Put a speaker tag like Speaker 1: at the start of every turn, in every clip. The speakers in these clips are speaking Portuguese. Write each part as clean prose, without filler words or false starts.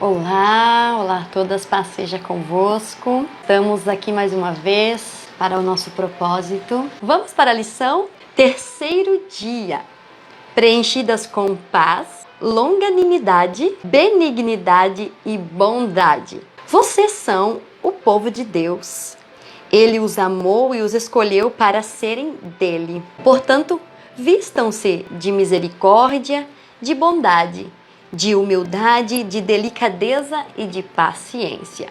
Speaker 1: Olá, olá a todas, paz seja convosco. Estamos aqui mais uma vez para o nosso propósito. Vamos para a lição? Terceiro dia. Preenchidas com paz, longanimidade, benignidade e bondade. Vocês são o povo de Deus. Ele os amou e os escolheu para serem dele. Portanto, vistam-se de misericórdia, de bondade, de humildade, de delicadeza e de paciência.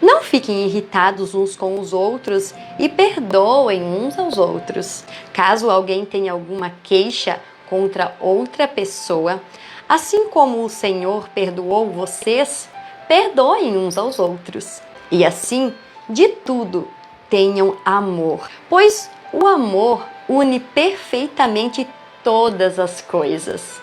Speaker 1: Não fiquem irritados uns com os outros e perdoem uns aos outros. Caso alguém tenha alguma queixa contra outra pessoa, assim como o Senhor perdoou vocês, perdoem uns aos outros. E assim, de tudo, tenham amor, pois o amor une perfeitamente todas as coisas.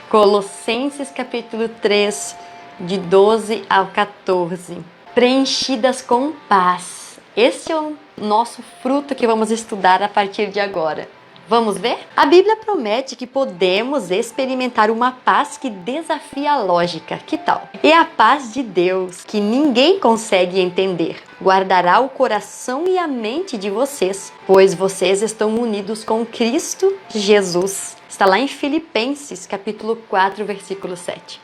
Speaker 1: Colossenses capítulo 3, de 12 ao 14. Preenchidas com paz. Esse é o nosso fruto que vamos estudar a partir de agora. Vamos ver? A Bíblia promete que podemos experimentar uma paz que desafia a lógica. Que tal? É a paz de Deus, que ninguém consegue entender. Guardará o coração e a mente de vocês, pois vocês estão unidos com Cristo Jesus. Está lá em Filipenses, capítulo 4, versículo 7.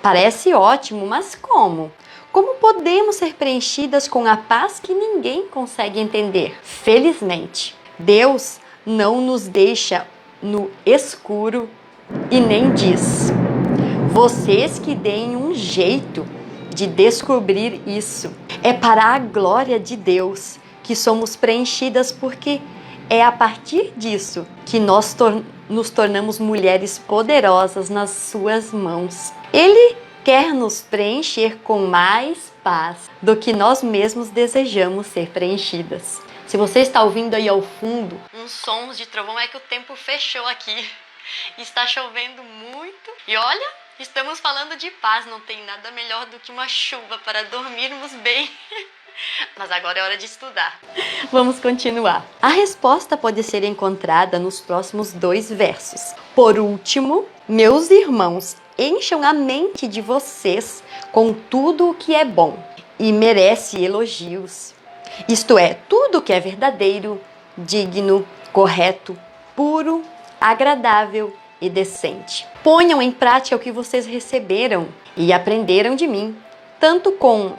Speaker 1: Parece ótimo, mas como? Como podemos ser preenchidas com a paz que ninguém consegue entender? Felizmente, Deus não nos deixa no escuro e nem diz: vocês que deem um jeito de descobrir isso. É para a glória de Deus que somos preenchidas, porque é a partir disso que nós nos tornamos mulheres poderosas nas suas mãos. Ele quer nos preencher com mais paz do que nós mesmos desejamos ser preenchidas. Se você está ouvindo aí ao fundo uns sons de trovão, é que o tempo fechou aqui. Está chovendo muito. E olha, estamos falando de paz. Não tem nada melhor do que uma chuva para dormirmos bem. Mas agora é hora de estudar. Vamos continuar. A resposta pode ser encontrada nos próximos 2 versos. Por último, meus irmãos, encham a mente de vocês com tudo o que é bom e merece elogios. Isto é, tudo que é verdadeiro, digno, correto, puro, agradável e decente. Ponham em prática o que vocês receberam e aprenderam de mim, tanto com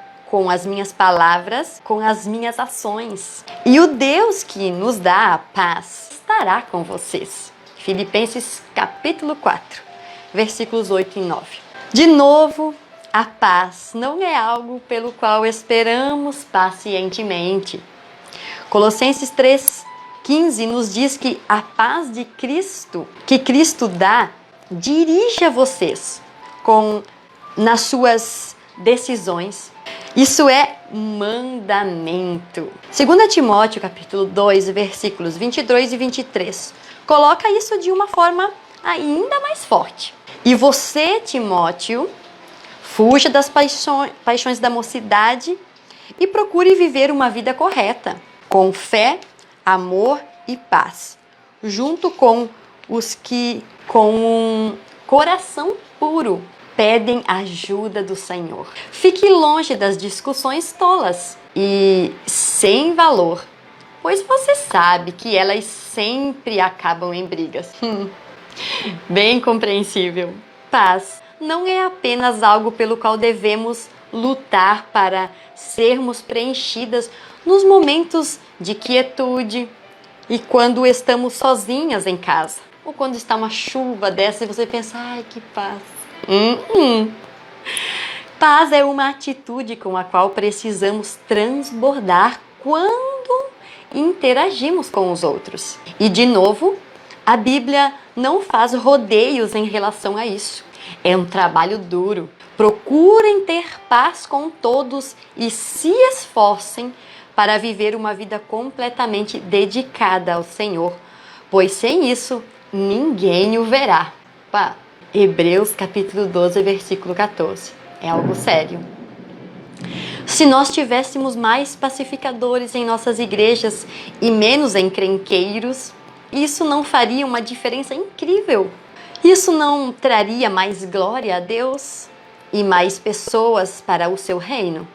Speaker 1: as minhas palavras, com as minhas ações. E o Deus que nos dá a paz estará com vocês. Filipenses capítulo 4, versículos 8 e 9. De novo, a paz não é algo pelo qual esperamos pacientemente. Colossenses 3,15 nos diz que a paz de Cristo, que Cristo dá, dirige a vocês nas suas decisões. Isso é mandamento. 2 Timóteo capítulo 2, versículos 22 e 23, coloca isso de uma forma ainda mais forte. E você, Timóteo, fuja das paixões da mocidade e procure viver uma vida correta, com fé, amor e paz, junto com os que, com um coração puro, pedem ajuda do Senhor. Fique longe das discussões tolas e sem valor, pois você sabe que elas sempre acabam em brigas. Bem compreensível. Paz não é apenas algo pelo qual devemos lutar para sermos preenchidas nos momentos de quietude e quando estamos sozinhas em casa, ou quando está uma chuva dessa e você pensa: ai, que paz. Paz é uma atitude com a qual precisamos transbordar quando interagimos com os outros. E, de novo, a Bíblia não faz rodeios em relação a isso. É um trabalho duro. Procurem ter paz com todos e se esforcem para viver uma vida completamente dedicada ao Senhor, pois sem isso ninguém o verá. Hebreus capítulo 12, versículo 14. É algo sério. Se nós tivéssemos mais pacificadores em nossas igrejas e menos encrenqueiros, isso não faria uma diferença incrível? Isso não traria mais glória a Deus? e mais pessoas para o seu reino.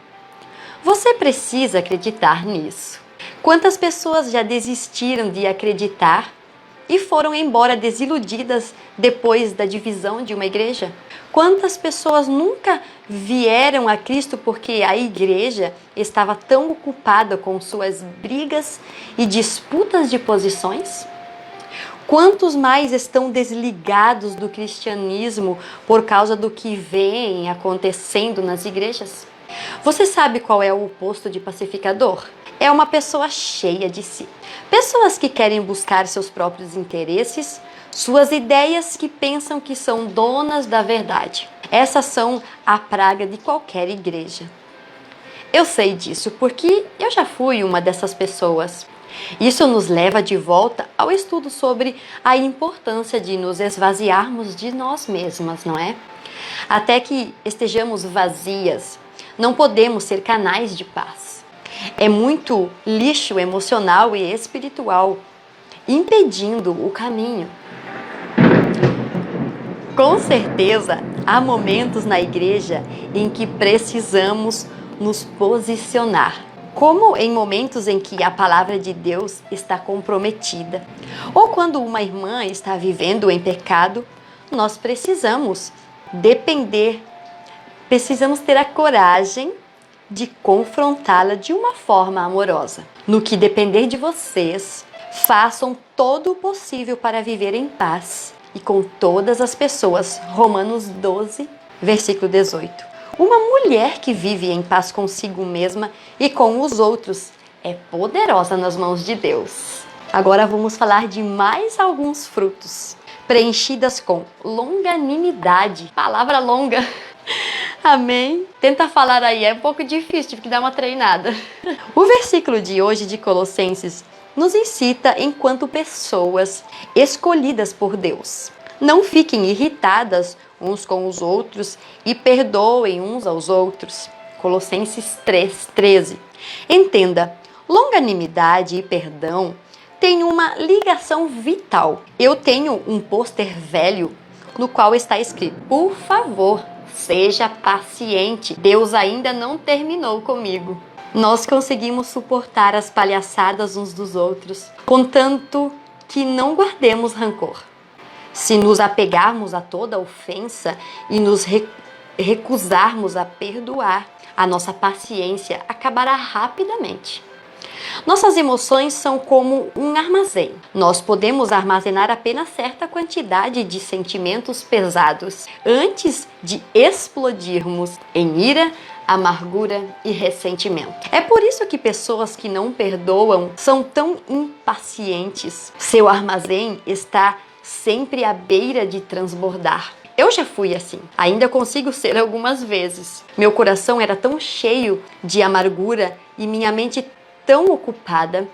Speaker 1: Você precisa acreditar nisso. Quantas pessoas já desistiram de acreditar e foram embora desiludidas depois da divisão de uma igreja? Quantas pessoas nunca vieram a Cristo porque a igreja estava tão ocupada com suas brigas e disputas de posições? Quantos mais estão desligados do cristianismo por causa do que vem acontecendo nas igrejas? Você sabe qual é o oposto de pacificador? É uma pessoa cheia de si. Pessoas que querem buscar seus próprios interesses, suas ideias, que pensam que são donas da verdade. Essas são a praga de qualquer igreja. Eu sei disso porque eu já fui uma dessas pessoas. Isso nos leva de volta ao estudo sobre a importância de nos esvaziarmos de nós mesmas, não é? Até que estejamos vazias, não podemos ser canais de paz. É muito lixo emocional e espiritual, impedindo o caminho. Com certeza, há momentos na igreja em que precisamos nos posicionar, como em momentos em que a palavra de Deus está comprometida, ou quando uma irmã está vivendo em pecado, nós precisamos ter a coragem de confrontá-la de uma forma amorosa. No que depender de vocês, façam todo o possível para viver em paz e com todas as pessoas. Romanos 12, versículo 18. Uma mulher que vive em paz consigo mesma e com os outros é poderosa nas mãos de Deus. Agora vamos falar de mais alguns frutos, preenchidas com longanimidade. Palavra longa. Amém? Tenta falar aí, é um pouco difícil, tive que dar uma treinada. O versículo de hoje de Colossenses nos incita enquanto pessoas escolhidas por Deus. Não fiquem irritadas uns com os outros e perdoem uns aos outros. Colossenses 3:13. Entenda, longanimidade e perdão têm uma ligação vital. Eu tenho um pôster velho no qual está escrito: por favor, seja paciente, Deus ainda não terminou comigo. Nós conseguimos suportar as palhaçadas uns dos outros, contanto que não guardemos rancor. Se nos apegarmos a toda ofensa e nos recusarmos a perdoar, a nossa paciência acabará rapidamente. Nossas emoções são como um armazém. Nós podemos armazenar apenas certa quantidade de sentimentos pesados antes de explodirmos em ira, amargura e ressentimento. É por isso que pessoas que não perdoam são tão impacientes. Seu armazém está sempre à beira de transbordar. Eu já fui assim, ainda consigo ser algumas vezes. Meu coração era tão cheio de amargura e minha mente tão ocupada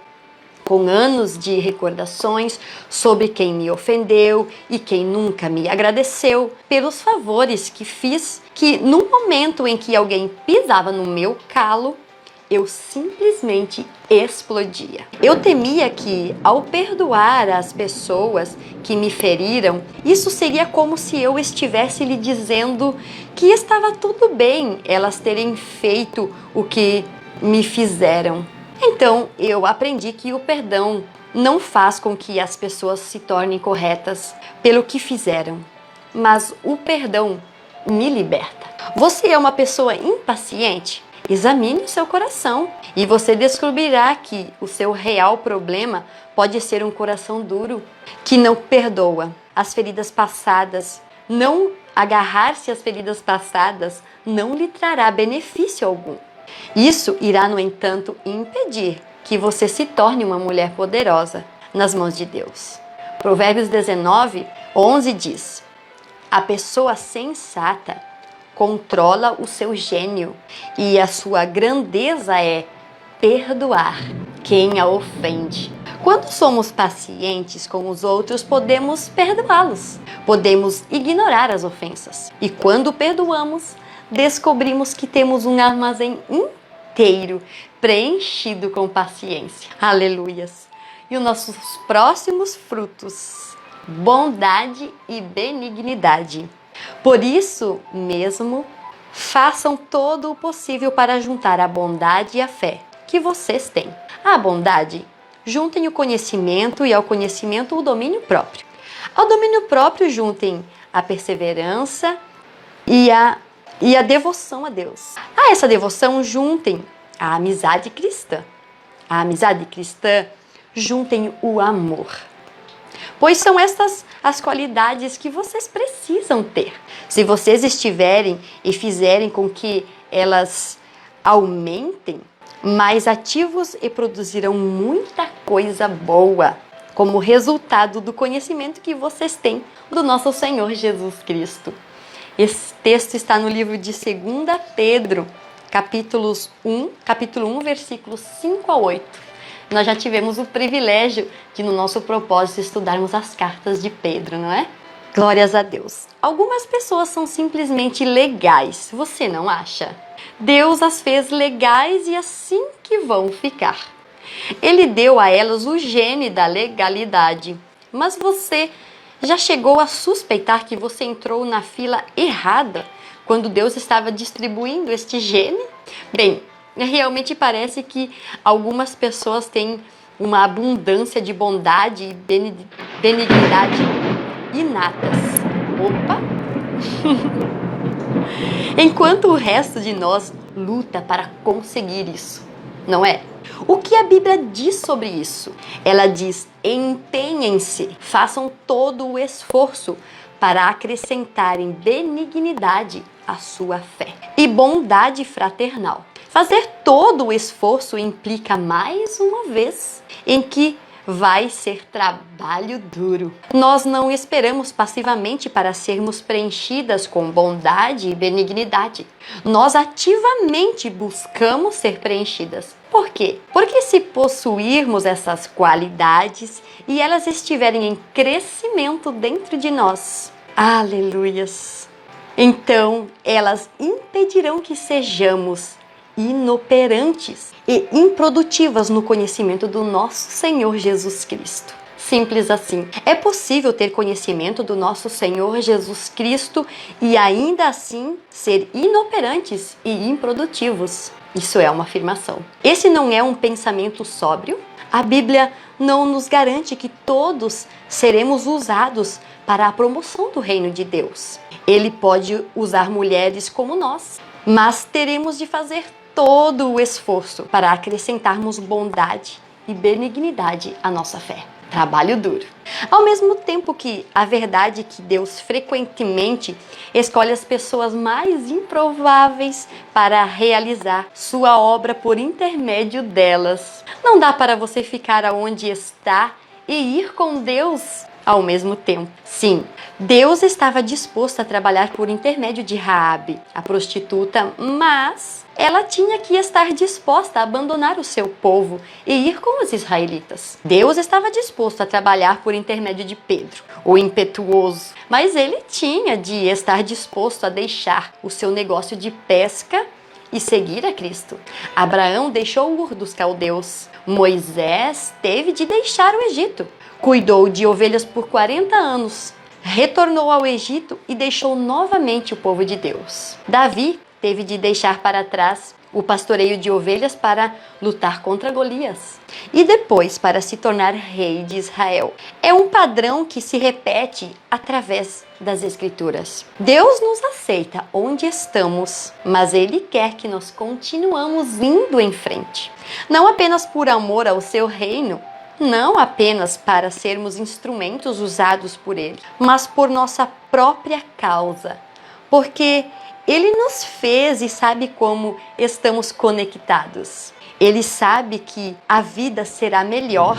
Speaker 1: com anos de recordações sobre quem me ofendeu e quem nunca me agradeceu pelos favores que fiz, que no momento em que alguém pisava no meu calo, eu simplesmente explodia. Eu temia que, ao perdoar as pessoas que me feriram, isso seria como se eu estivesse lhe dizendo que estava tudo bem elas terem feito o que me fizeram. Então, eu aprendi que o perdão não faz com que as pessoas se tornem corretas pelo que fizeram, mas o perdão me liberta. Você é uma pessoa impaciente? Examine o seu coração e você descobrirá que o seu real problema pode ser um coração duro, que não perdoa as feridas passadas. Não agarrar-se às feridas passadas não lhe trará benefício algum. Isso irá, no entanto, impedir que você se torne uma mulher poderosa nas mãos de Deus. Provérbios 19:11 diz: a pessoa sensata controla o seu gênio e a sua grandeza é perdoar quem a ofende. Quando somos pacientes com os outros, podemos perdoá-los, podemos ignorar as ofensas. E quando perdoamos, descobrimos que temos um armazém inteiro preenchido com paciência. Aleluias! E os nossos próximos frutos: bondade e benignidade. Por isso mesmo, Façam todo o possível para juntar a bondade e a fé que vocês têm. À bondade, juntem o conhecimento e ao conhecimento o domínio próprio. Ao domínio próprio, juntem a perseverança e a devoção a Deus. A essa devoção, juntem a amizade cristã. A amizade cristã, juntem o amor. Pois são estas as qualidades que vocês precisam ter. Se vocês estiverem e fizerem com que elas aumentem, mais ativos e produzirão muita coisa boa, como resultado do conhecimento que vocês têm do nosso Senhor Jesus Cristo. Esse texto está no livro de 2 Pedro, capítulo 1, versículos 5 a 8. Nós já tivemos o privilégio de, no nosso propósito, estudarmos as cartas de Pedro, não é? Glórias a Deus. Algumas pessoas são simplesmente legais, você não acha? Deus as fez legais e assim que vão ficar. Ele deu a elas o gene da legalidade, mas você já chegou a suspeitar que você entrou na fila errada quando Deus estava distribuindo este gene? Bem, realmente parece que algumas pessoas têm uma abundância de bondade e benignidade inatas. Opa! Enquanto o resto de nós luta para conseguir isso, não é? O que a Bíblia diz sobre isso? Ela diz: empenhem-se, façam todo o esforço para acrescentarem benignidade à sua fé e bondade fraternal. Fazer todo o esforço implica, mais uma vez, em que vai ser trabalho duro. Nós não esperamos passivamente para sermos preenchidas com bondade e benignidade. Nós ativamente buscamos ser preenchidas. Por quê? Porque se possuirmos essas qualidades e elas estiverem em crescimento dentro de nós, aleluias, então elas impedirão que sejamos inoperantes e improdutivas no conhecimento do nosso Senhor Jesus Cristo. Simples assim. É possível ter conhecimento do nosso Senhor Jesus Cristo e ainda assim ser inoperantes e improdutivos. Isso é uma afirmação. Esse não é um pensamento sóbrio. A Bíblia não nos garante que todos seremos usados para a promoção do reino de Deus. Ele pode usar mulheres como nós, mas teremos de fazer todo o esforço para acrescentarmos bondade e benignidade à nossa fé. Trabalho duro. Ao mesmo tempo que a verdade é que Deus frequentemente escolhe as pessoas mais improváveis para realizar sua obra por intermédio delas. Não dá para você ficar aonde está e ir com Deus ao mesmo tempo. Sim, Deus estava disposto a trabalhar por intermédio de Raabe, a prostituta, mas ela tinha que estar disposta a abandonar o seu povo e ir com os israelitas. Deus estava disposto a trabalhar por intermédio de Pedro, o impetuoso, mas ele tinha de estar disposto a deixar o seu negócio de pesca e seguir a Cristo. Abraão deixou Ur dos caldeus. Moisés teve de deixar o Egito. Cuidou de ovelhas por 40 anos. Retornou ao Egito e deixou novamente o povo de Deus. Davi teve de deixar para trás o pastoreio de ovelhas para lutar contra Golias e depois para se tornar rei de Israel. É um padrão que se repete através das Escrituras. Deus nos aceita onde estamos, mas Ele quer que nós continuamos indo em frente. Não apenas por amor ao seu reino, não apenas para sermos instrumentos usados por Ele, mas por nossa própria causa, porque Ele nos fez e sabe como estamos conectados. Ele sabe que a vida será melhor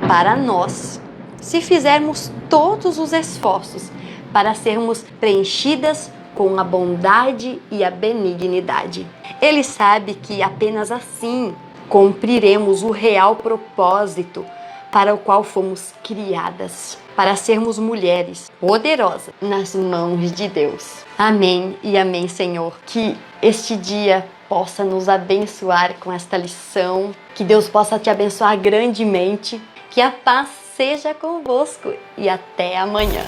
Speaker 1: para nós se fizermos todos os esforços para sermos preenchidas com a bondade e a benignidade. Ele sabe que apenas assim cumpriremos o real propósito para o qual fomos criadas, para sermos mulheres poderosas nas mãos de Deus. Amém e amém, Senhor. Que este dia possa nos abençoar com esta lição, que Deus possa te abençoar grandemente, que a paz seja convosco e até amanhã.